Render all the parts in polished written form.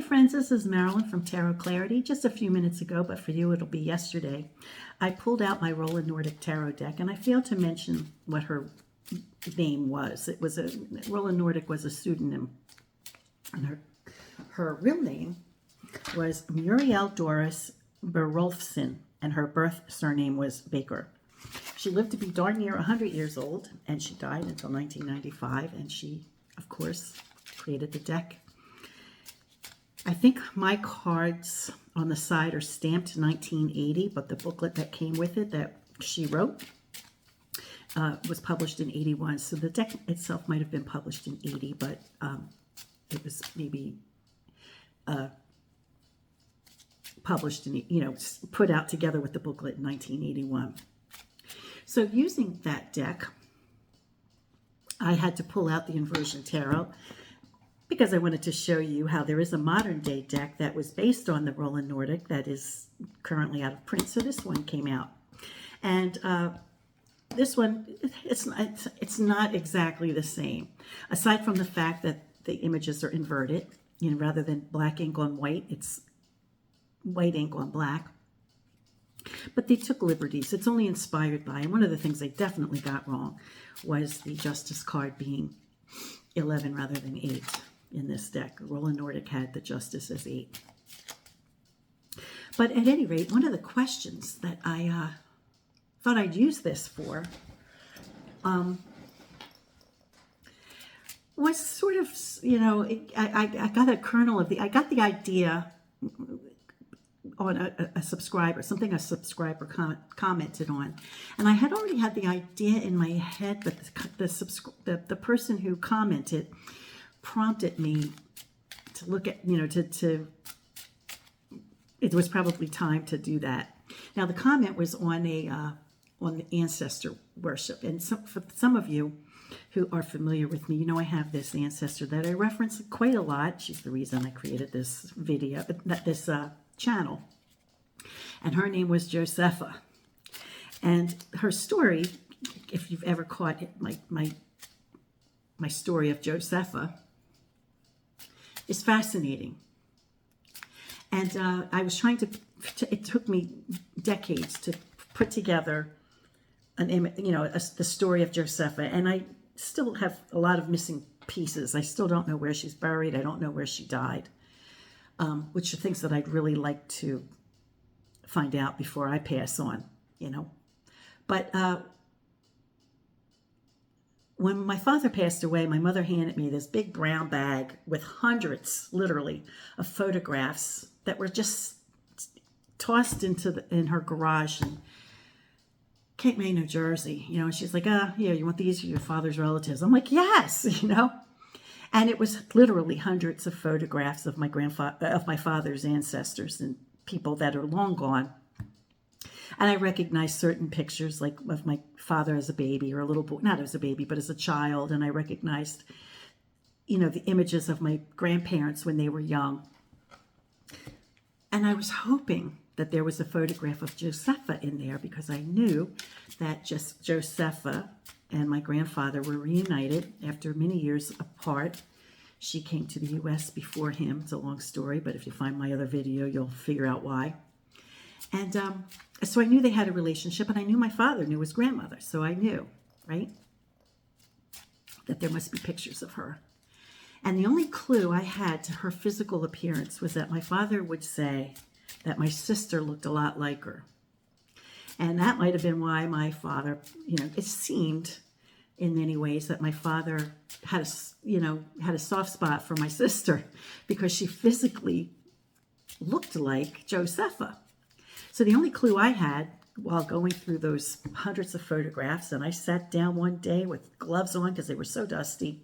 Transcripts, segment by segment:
friends, this is Marilyn from Tarot Clarity. Just a few minutes ago, but for you it'll be yesterday, I pulled out my Rolla Nordic Tarot deck, and I failed to mention what her name was. Rolla Nordic was a pseudonym, and her real name was Muriel Doris Berolfsen, and her birth surname was Baker. She lived to be darn near 100 years old, and she died until 1995, and she, of course, created the deck. I think my cards on the side are stamped 1980, but the booklet that came with it that she wrote was published in 81. So the deck itself might have been published in 80, but it was maybe published and, put out together with the booklet in 1981. So using that deck, I had to pull out the Inversion Tarot because I wanted to show you how there is a modern day deck that was based on the Rolla Nordic that is currently out of print. So this one came out. And this one, it's not exactly the same. Aside from the fact that the images are inverted, rather than black ink on white, it's white ink on black. But they took liberties. It's only inspired by, and one of the things they definitely got wrong was the Justice card being 11 rather than 8 in this deck. Rolla Nordic had the Justice as 8. But at any rate, one of the questions that I thought I'd use this for was sort of, I got a kernel of I got the idea on a subscriber, something a subscriber commented on. And I had already had the idea in my head, but the person who commented prompted me to look at, it was probably time to do that. Now, the comment was on the ancestor worship. And for some of you who are familiar with me, I have this ancestor that I reference quite a lot. She's the reason I created this video, this channel. And her name was Josefa. And her story, if you've ever caught it, my story of Josefa, is fascinating. And I was trying to, it took me decades to put together an image, the story of Josefa. And I still have a lot of missing pieces. I still don't know where she's buried. I don't know where she died, which are things that I'd really like to find out before I pass on, But when my father passed away, my mother handed me this big brown bag with hundreds, literally, of photographs that were just tossed in her garage in Cape May, New Jersey. And she's like, you want these for your father's relatives? I'm like, yes, And it was literally hundreds of photographs of my father's ancestors and people that are long gone. And I recognized certain pictures, like of my father as a baby or a little boy, not as a baby, but as a child. And I recognized, the images of my grandparents when they were young. And I was hoping that there was a photograph of Josefa in there because I knew that just Josefa and my grandfather were reunited after many years apart. She came to the U.S. before him. It's a long story, but if you find my other video, you'll figure out why. And so I knew they had a relationship, and I knew my father knew his grandmother. So I knew, right, that there must be pictures of her. And the only clue I had to her physical appearance was that my father would say that my sister looked a lot like her. And that might have been why my father, it seemed in many ways that my father had a soft spot for my sister because she physically looked like Josefa. So the only clue I had while going through those hundreds of photographs, and I sat down one day with gloves on because they were so dusty.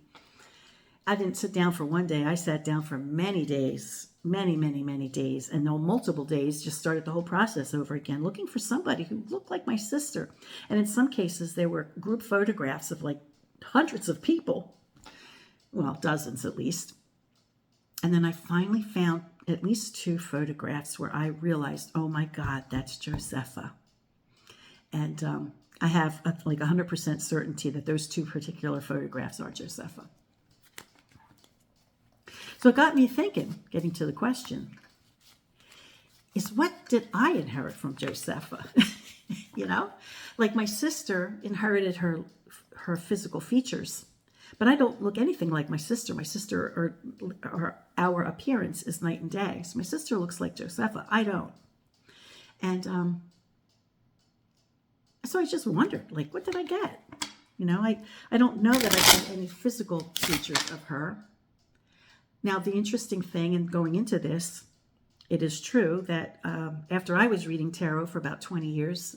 I didn't sit down for one day. I sat down for many days, many, many, many days, and on multiple days just started the whole process over again, looking for somebody who looked like my sister. And in some cases, there were group photographs of like hundreds of people, well, dozens at least. And then I finally found at least 2 photographs where I realized, oh my God, that's Josefa. And I have like 100% certainty that those 2 particular photographs are Josefa. So it got me thinking, getting to the question, is what did I inherit from Josefa? You know, like my sister inherited her physical features, but I don't look anything like my sister. My sister, or our appearance is night and day. So my sister looks like Josefa. I don't. And so I just wondered, like, what did I get? You know, I don't know that I got any physical features of her. Now, the interesting thing in going into this, it is true that after I was reading tarot for about 20 years,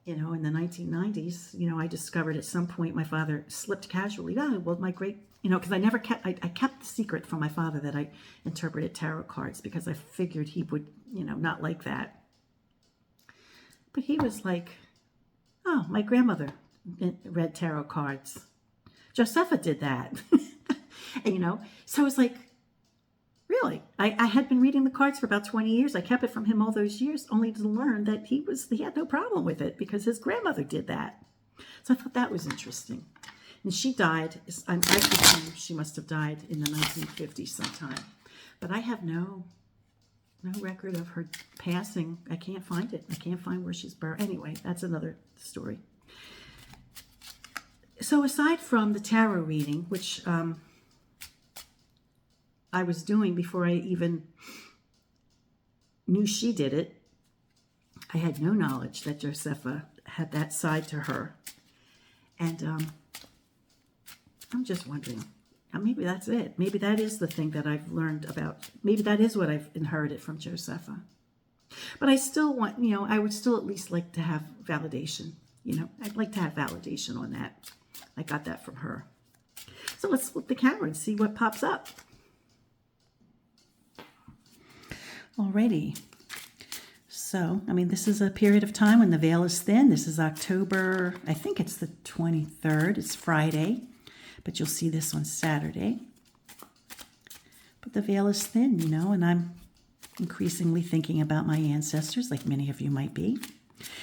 you know, in the 1990s, you know, I discovered at some point my father slipped casually. Oh, well, my great, you know, because I kept the secret from my father that I interpreted tarot cards because I figured he would, you know, not like that. But he was like, oh, my grandmother read tarot cards. Josefa did that. And, you know, so I was like, really? I had been reading the cards for about 20 years. I kept it from him all those years, only to learn that he had no problem with it because his grandmother did that. So I thought that was interesting. And she died, I presume she must have died in the 1950s sometime. But I have no record of her passing. I can't find it. I can't find where she's buried. Anyway, that's another story. So aside from the tarot reading, which I was doing before I even knew she did it, I had no knowledge that Josefa had that side to her. And I'm just wondering, maybe that's it. Maybe that is the thing that I've learned about. Maybe that is what I've inherited from Josefa. But I still want, you know, I would still at least like to have validation. You know, I'd like to have validation on that. I got that from her. So let's flip the camera and see what pops up. Alrighty. So, I mean, this is a period of time when the veil is thin. This is October, I think it's the 23rd. It's Friday, but you'll see this on Saturday. But the veil is thin, you know, and I'm increasingly thinking about my ancestors, like many of you might be.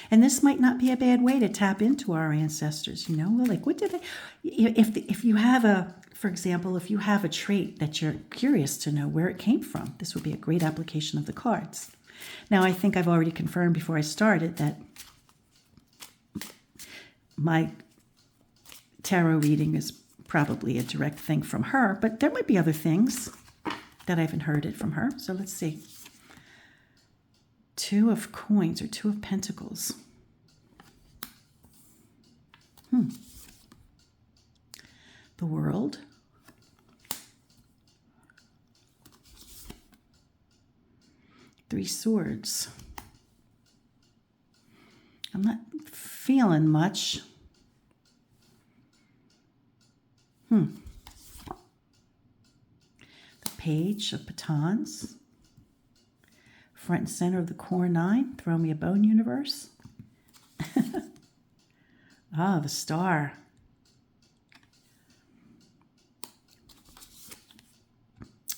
And this might not be a bad way to tap into our ancestors, you know, like what did they, if you have a, for example, if you have a trait that you're curious to know where it came from, this would be a great application of the cards. Now, I think I've already confirmed before I started that my tarot reading is probably a direct thing from her, but there might be other things that I've inherited from her. So let's see. Two of coins or two of pentacles. The world. Three swords. I'm not feeling much. The page of batons. Front and center of the core 9. Throw me a bone, universe. Ah, the star.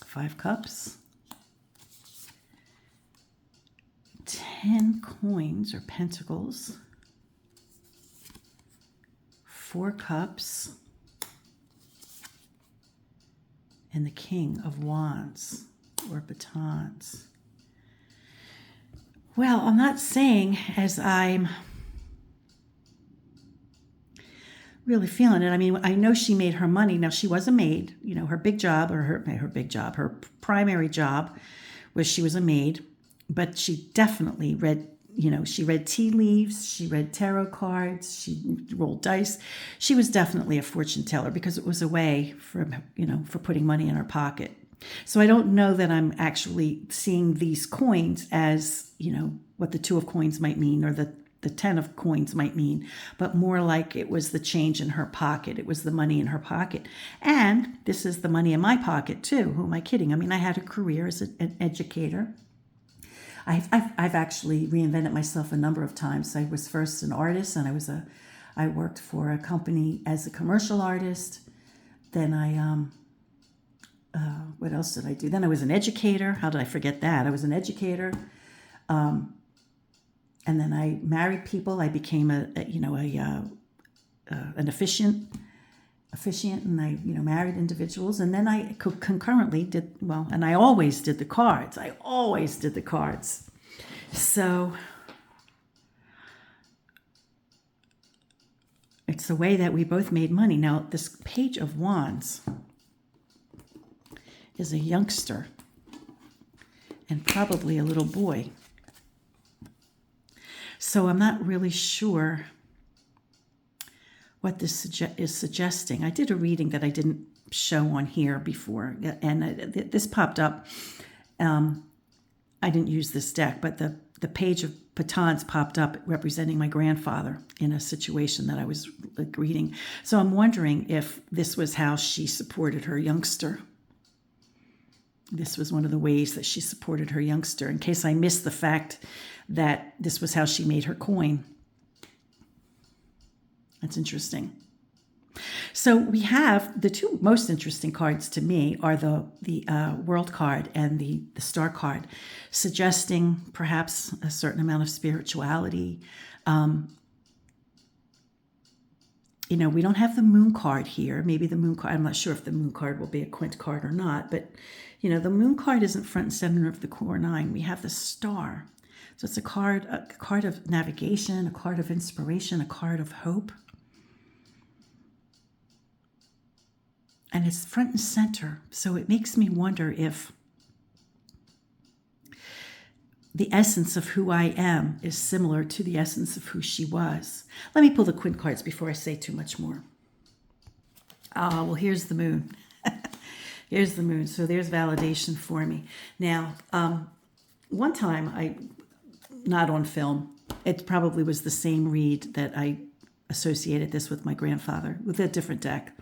Five cups. 10 coins or pentacles. 4 cups. And the king of wands or batons. Well, I'm not saying as I'm really feeling it. I mean, I know she made her money. Now, she was a maid. You know, her big job, or her primary job was she was a maid. But she definitely read, you know, she read tea leaves. She read tarot cards. She rolled dice. She was definitely a fortune teller because it was a way for, you know, for putting money in her pocket. So I don't know that I'm actually seeing these coins as, you know, what the 2 of coins might mean or the 10 of coins might mean, but more like it was the change in her pocket. It was the money in her pocket. And this is the money in my pocket too. Who am I kidding? I mean, I had a career as an educator. I've actually reinvented myself a number of times. I was first an artist, and I worked for a company as a commercial artist. Then what else did I do? Then I was an educator. How did I forget that? I was an educator. And then I married people. I became an officiant. officiant, and I, married individuals. And then I concurrently did, and I always did the cards. So it's the way that we both made money. Now, this Page of Wands is a youngster and probably a little boy. So I'm not really sure what this is suggesting. I did a reading that I didn't show on here before, and this popped up. I didn't use this deck, but the Page of Batons popped up representing my grandfather in a situation that I was reading. So I'm wondering if this was how she supported her youngster. This was one of the ways that she supported her youngster, in case I missed the fact that this was how she made her coin. That's interesting. So we have the two most interesting cards to me are the World card and the Star card, suggesting perhaps a certain amount of spirituality. We don't have the Moon card here. Maybe the Moon card, I'm not sure if the Moon card will be a Quint card or not, but the Moon card isn't front and center of the core nine. We have the Star. So it's a card of navigation, a card of inspiration, a card of hope. And it's front and center. So it makes me wonder if the essence of who I am is similar to the essence of who she was. Let me pull the Quint cards before I say too much more. Well, here's the Moon. Here's the Moon. So there's validation for me. Now, one time, not on film, it probably was the same read that I associated this with my grandfather, with a different deck.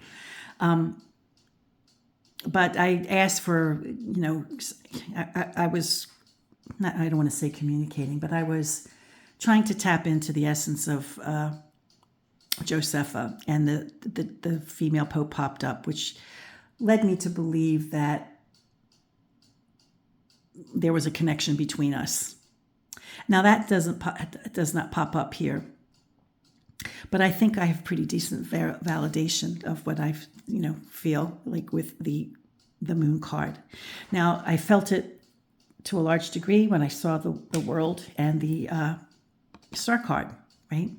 But I asked for, I was, not, I don't want to say communicating, but I was trying to tap into the essence of Josefa, and the female pope popped up, which led me to believe that there was a connection between us. Now that does not pop up here, but I think I have pretty decent validation of what I feel like with the Moon card. Now I felt it to a large degree when I saw the World and the Star card, right?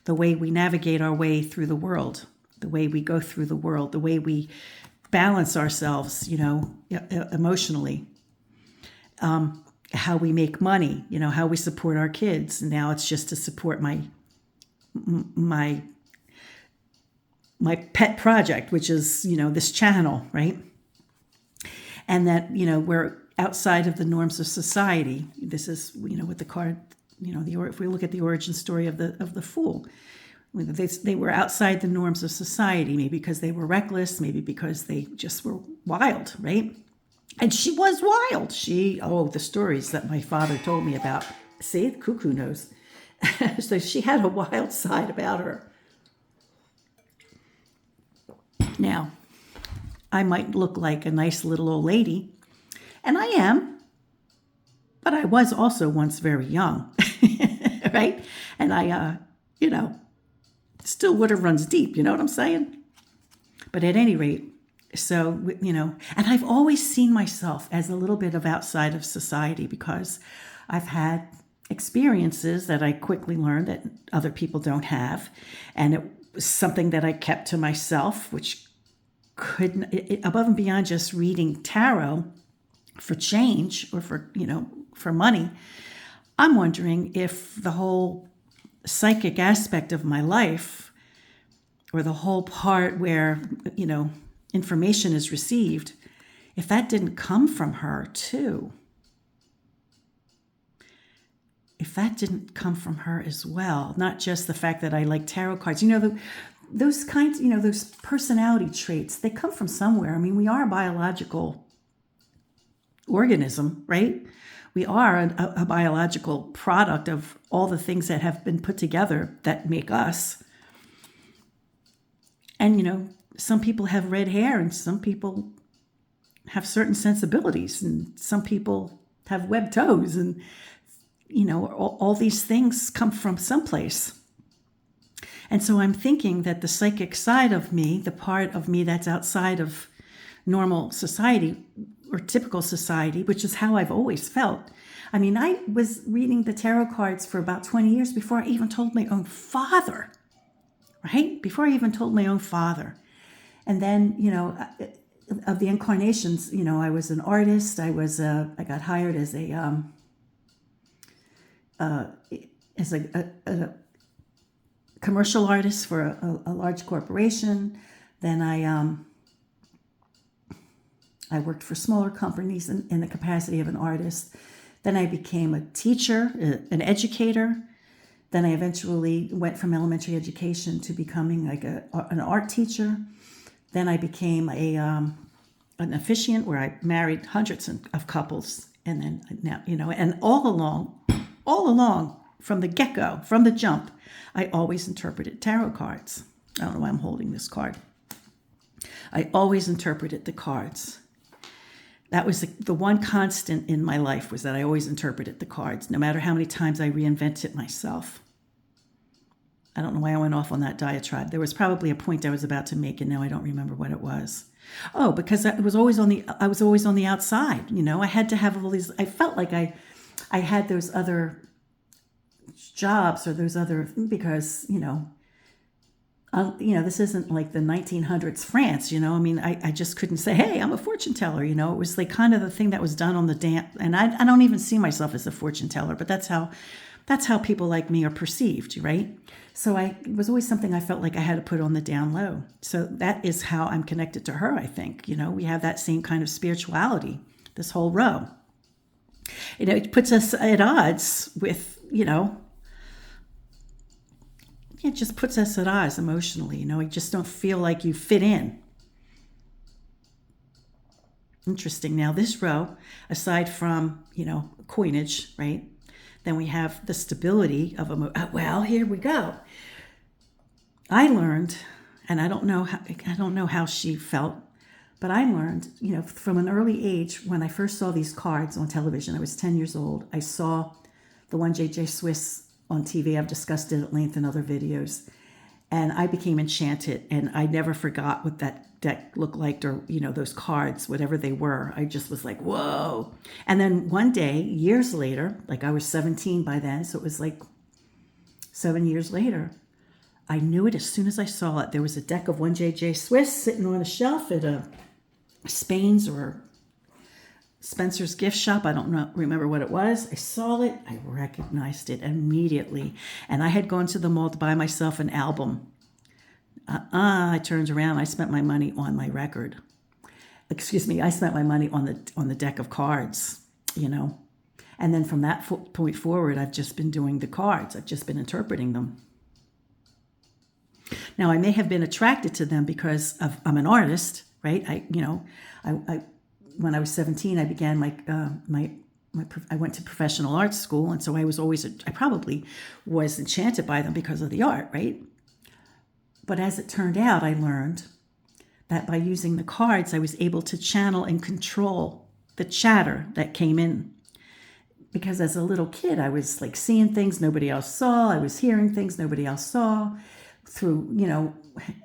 The way we navigate our way through the world, the way we go through the world, the way we balance ourselves, emotionally, how we make money, how we support our kids. Now it's just to support my pet project, which is, this channel, right? And that, we're outside of the norms of society. This is, with the card, if we look at the origin story of the Fool, they were outside the norms of society, maybe because they were reckless, maybe because they just were wild, right? And she was wild. The stories that my father told me about. See, the cuckoo knows. So she had a wild side about her. Now, I might look like a nice little old lady, and I am, but I was also once very young, right? And I, still water runs deep, you know what I'm saying? But at any rate, so, and I've always seen myself as a little bit of outside of society because I've had experiences that I quickly learned that other people don't have. And it was something that I kept to myself, which above and beyond just reading tarot for change or for money. I'm wondering if the whole psychic aspect of my life, or the whole part where, information is received, if that didn't come from her too. If that didn't come from her as well, not just the fact that I like tarot cards, those kinds, those personality traits, they come from somewhere. I mean, we are a biological organism, right? We are a biological product of all the things that have been put together that make us. And, some people have red hair and some people have certain sensibilities and some people have webbed toes and, all these things come from someplace. And so I'm thinking that the psychic side of me, the part of me that's outside of normal society or typical society, which is how I've always felt. I mean, I was reading the tarot cards for about 20 years before I even told my own father, right? Before I even told my own father. And then, of the incarnations, I was an artist. I got hired as a commercial artist for a large corporation. Then I worked for smaller companies in the capacity of an artist. Then I became a teacher, an educator. Then I eventually went from elementary education to becoming like an art teacher. Then I became an officiant where I married hundreds of couples. And then now, and all along from the get-go, from the jump, I always interpreted tarot cards. I don't know why I'm holding this card. I always interpreted the cards. That was the one constant in my life, was that I always interpreted the cards, no matter how many times I reinvented myself. I don't know why I went off on that diatribe. There was probably a point I was about to make, and now I don't remember what it was. Oh, because I was always on the outside. I had to have all these. I felt like I had those other jobs or those other, because this isn't like the 1900s France. I mean, I just couldn't say, hey, I'm a fortune teller. It was like kind of the thing that was done on the dance. And I don't even see myself as a fortune teller, but that's how people like me are perceived, right? So it was always something I felt like I had to put on the down low. So that is how I'm connected to her, I think. We have that same kind of spirituality, this whole row. It puts us at odds with, it just puts us at odds emotionally. You just don't feel like you fit in. Interesting. Now, this row, aside from, coinage, right? Then we have the stability of well, here we go. I learned, and I don't know how she felt, but I learned, from an early age, when I first saw these cards on television. I was 10 years old. I saw the one J.J. Swiss on TV. I've discussed it at length in other videos. And I became enchanted, and I never forgot what that deck looked like, or, those cards, whatever they were. I just was like, whoa. And then one day, years later, like I was 17 by then, so it was like 7 years later, I knew it as soon as I saw it. There was a deck of one J.J. Swiss sitting on a shelf at a Spain's or Spencer's gift shop. I don't remember what it was. I saw it. I recognized it immediately. And I had gone to the mall to buy myself an album. I turned around. I spent my money on my record. Excuse me. I spent my money on the deck of cards, And then from that point forward, I've just been doing the cards. I've just been interpreting them. Now, I may have been attracted to them because I'm an artist, right? When I was 17, I began I went to professional art school, and so I probably was enchanted by them because of the art, right? But as it turned out, I learned that by using the cards, I was able to channel and control the chatter that came in. Because as a little kid, I was like seeing things nobody else saw. I was hearing things nobody else saw. Through,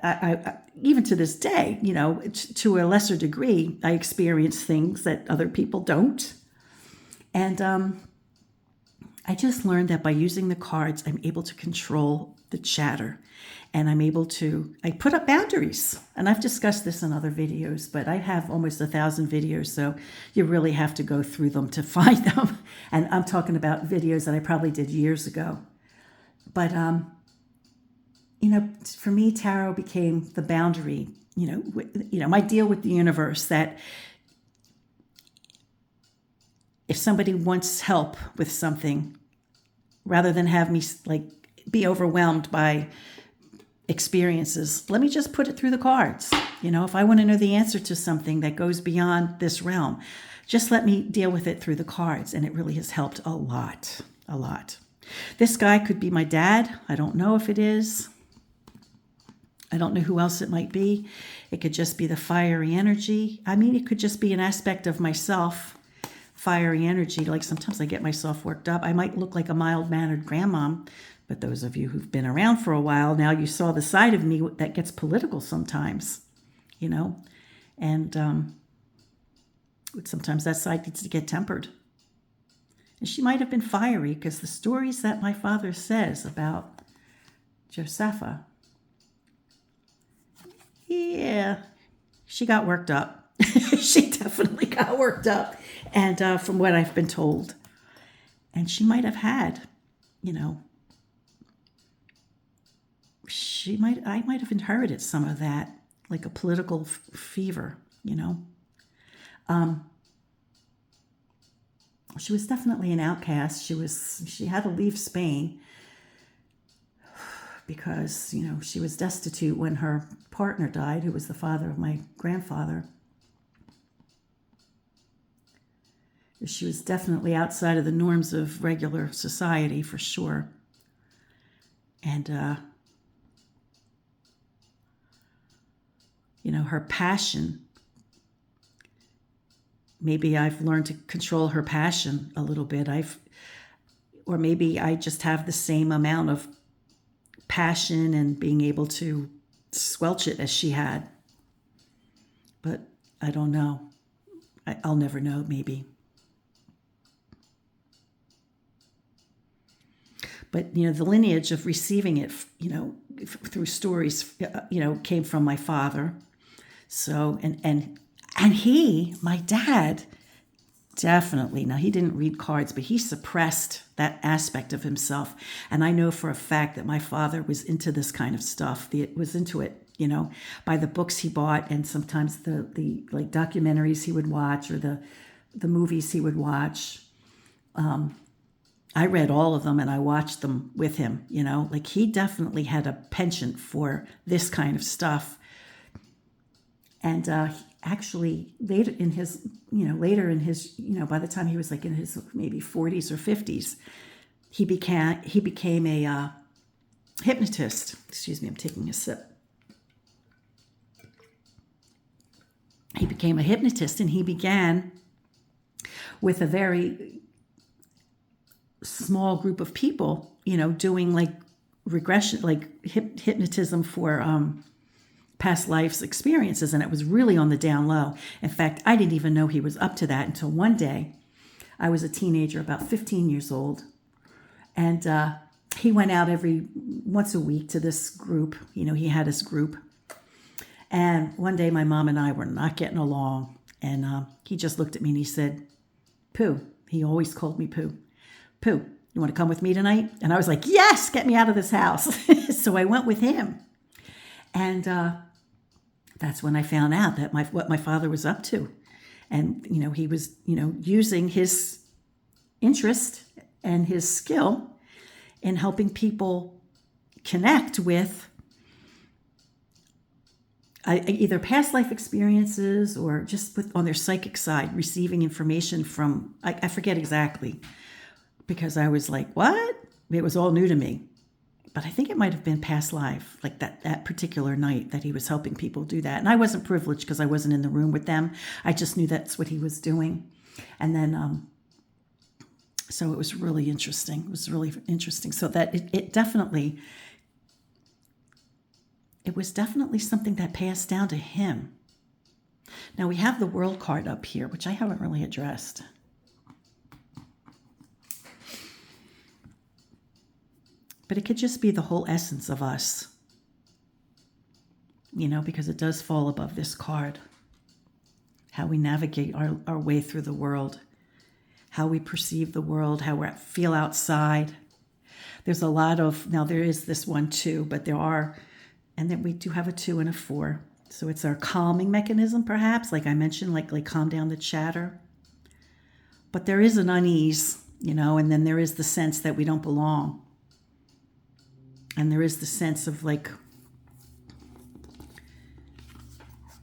I even to this day, to a lesser degree, I experience things that other people don't. And I just learned that by using the cards, I'm able to control the chatter. And I put up boundaries. And I've discussed this in other videos, but I have almost 1,000 videos, so you really have to go through them to find them. And I'm talking about videos that I probably did years ago. But, for me, tarot became the boundary, my deal with the universe, that if somebody wants help with something, rather than have me be overwhelmed by experiences, let me just put it through the cards. If I want to know the answer to something that goes beyond this realm, just let me deal with it through the cards. And it really has helped a lot. This guy could be my dad. I don't know if it is. I don't know who else it might be. It could just be the fiery energy. I mean, it could just be an aspect of myself fiery energy. Like sometimes I get myself worked up. I might look like a mild-mannered grandmom, but those of you who've been around for a while, now you saw the side of me that gets political sometimes, you know, and sometimes that side needs to get tempered. And she might have been fiery because the stories that my father says about Josefa, yeah, she got worked up. She definitely got worked up. And from what I've been told. And she might have had, you know, I might have inherited some of that, like a political fever, you know. She was definitely an outcast. She had to leave Spain because, you know, she was destitute when her partner died, who was the father of my grandfather. She was definitely outside of the norms of regular society, for sure. And, you know, her passion, maybe I've learned to control her passion a little bit. Or maybe I just have the same amount of passion and being able to squelch it as she had. But I don't know. I'll never know, maybe. But, you know, the lineage of receiving it, you know, through stories, you know, came from my father. So, and he, my dad, definitely, now he didn't read cards, but he suppressed that aspect of himself. And I know for a fact that my father was into this kind of stuff. Was into it, you know, by the books he bought and sometimes the like documentaries he would watch or the movies he would watch. I read all of them and I watched them with him, you know, like he definitely had a penchant for this kind of stuff. And actually later in his, you know, by the time he was like in his maybe 40s or 50s, he became a hypnotist. Excuse me, I'm taking a sip. He became a hypnotist and he began with a very small group of people, you know, doing like regression, like hypnotism for past life's experiences. And it was really on the down low. In fact, I didn't even know he was up to that until one day. I was a teenager, about 15 years old. And he went out once a week to this group. You know, he had his group. And one day my mom and I were not getting along. And he just looked at me and he said, Pooh. He always called me Pooh. Pooh, you want to come with me tonight? And I was like, yes, get me out of this house. So I went with him. And that's when I found out that what my father was up to. And, you know, he was, you know, using his interest and his skill in helping people connect with either past life experiences or just on their psychic side, receiving information from, I forget exactly, because I was like, what? It was all new to me. But I think it might have been past life, like that particular night that he was helping people do that. And I wasn't privileged because I wasn't in the room with them. I just knew that's what he was doing. And then, so it was really interesting. It was really interesting. So that it was definitely something that passed down to him. Now we have the World card up here, which I haven't really addressed. But it could just be the whole essence of us, you know, because it does fall above this card. How we navigate our way through the world, how we perceive the world, how we feel outside. There's a lot of, now there is this one too, but there are, and then we do have a 2 and a 4. So it's our calming mechanism, perhaps, like I mentioned, like calm down the chatter. But there is an unease, you know, and then there is the sense that we don't belong. And there is the sense of like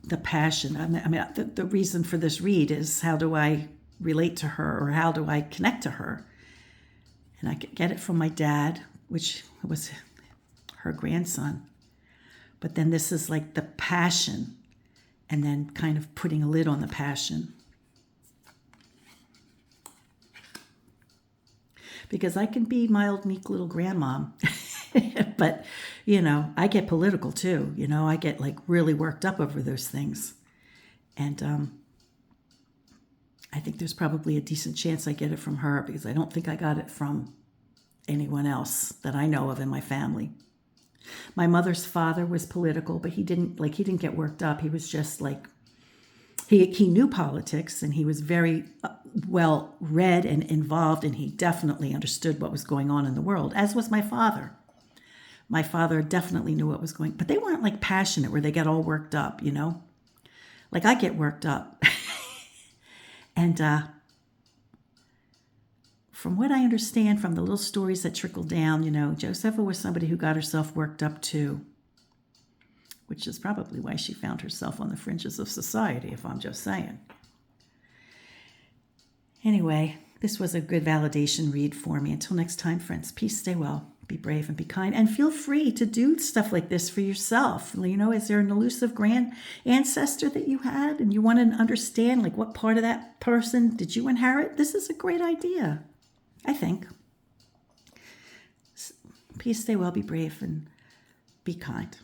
the passion. I mean, the reason for this read is how do I relate to her or how do I connect to her? And I get it from my dad, which was her grandson. But then this is like the passion and then kind of putting a lid on the passion. because I can be mild, meek little grandmom. But, I get political too. I get like really worked up over those things. And I think there's probably a decent chance I get it from her, because I don't think I got it from anyone else that I know of in my family. My mother's father was political, but he didn't get worked up. He was just like, he knew politics, and he was very well read and involved, and he definitely understood what was going on in the world, as was my father. My father definitely knew what was going on, but they weren't like passionate where they got all worked up, Like I get worked up. And from what I understand from the little stories that trickle down, Josefa was somebody who got herself worked up too, which is probably why she found herself on the fringes of society, if I'm just saying. Anyway, this was a good validation read for me. Until next time, friends, peace, stay well, be brave, and be kind. And feel free to do stuff like this for yourself. Is there an elusive grand ancestor that you had and you want to understand, like, what part of that person did you inherit? This is a great idea, I think. Peace, stay well, be brave, and be kind.